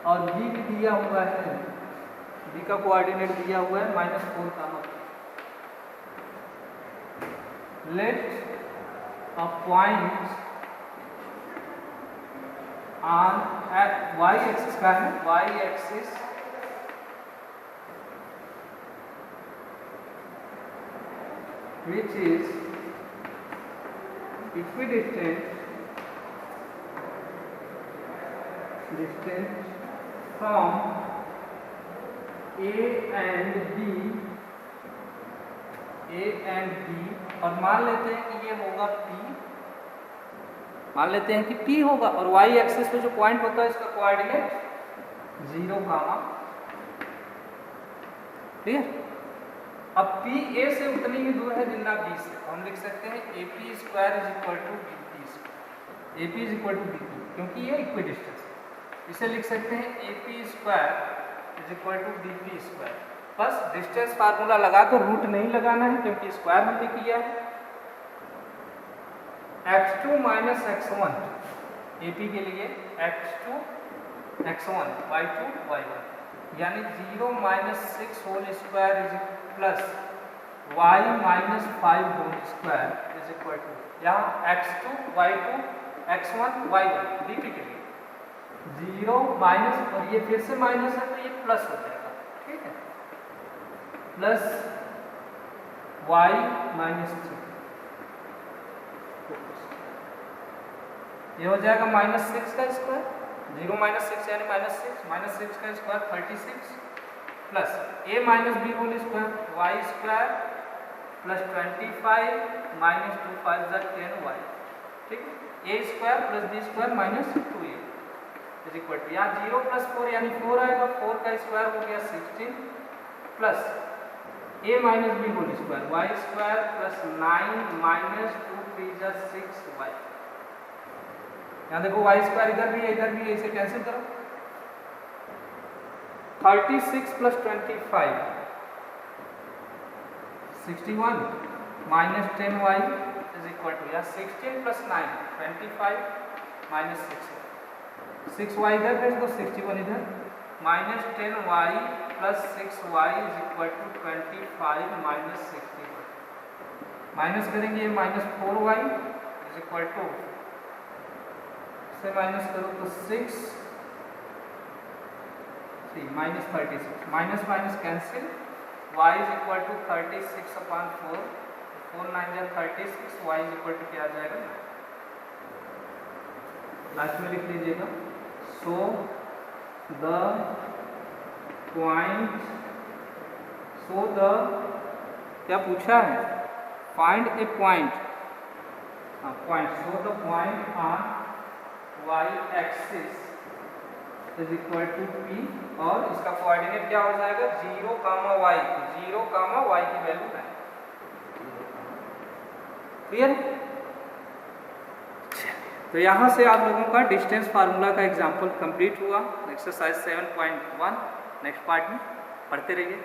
और b भी दिया हुआ है, b का कोऑर्डिनेट दिया हुआ है -4, 3। Let a point on y axis का है, y axis which is equidistant from A and B, और मान लेते हैं कि ये होगा P, मान लेते हैं कि P होगा, और y एक्सिस पे जो पॉइंट होता है इसका कोऑर्डिनेट 0, क्लियर। अब P A से उतनी ही दूर है जितना B से, हम लिख सकते हैं AP square is equal to BP square, AP is equal to BP, क्योंकि ये इक्विडिस्टेंस। इसे लिख सकते हैं AP square is equal to BP square, बस डिस्टेंस फार्मूला लगा दो, रूट नहीं लगाना है क्योंकि स्क्वायर हमने किया है। x2 माइनस x1 AP के लिए x2 x1 y2 y1 यानी 0 minus 6 whole square is plus y minus 5 whole square is equal to, यहाँ x2 y2 x1 y1 DP के लिए 0 माइनस, और ये फिर से माइनस है तो ये प्लस हो जाएगा, ठीक है, प्लस y माइनस 3, ये हो जाएगा माइनस 6 का स्क्वायर, 0 माइनस 6 यानी माइनस 6 का square 36 plus a minus B whole square y square plus 25 minus 2 5 10y, ठीक है, a square plus b square minus 2a is equal to, यहाँ 0 प्लस 4 यानी 4 आएगा, 4 का स्क्वायर हो गया 16 plus a minus B whole square y square plus 9 minus 2 3 6y। यहाँ देखो y स्क्वायर इधर भी है इधर भी है, इसे कैंसिल करो, 36 plus 25 61 minus 10y is equal to, या 16 प्लस 9 25 माइनस 6y इधर भेज दो, 61 इधर, minus 10y plus 6y is equal to 25 minus 61, minus करेंगे minus 4y is equal to, से माइनस करो तो 6 minus 36, minus minus cancel, y is equal to 36 upon 4, 4 9 जा 36, y इज इक्वल टू क्या आ जाएगा, लास्ट में लिख लीजिएगा, so the point, so the क्या पूछा है, find a point, point, so the point on y axis is equal to p, और इसका कोऑर्डिनेट क्या हो जाएगा 0, y, 0, y की वैल्यू 9, क्लियर। तो यहाँ से आप लोगों का डिस्टेंस फार्मूला का एग्जाम्पल कंप्लीट हुआ, एक्सरसाइज 7.1 नेक्स्ट पार्ट में पढ़ते रहिए।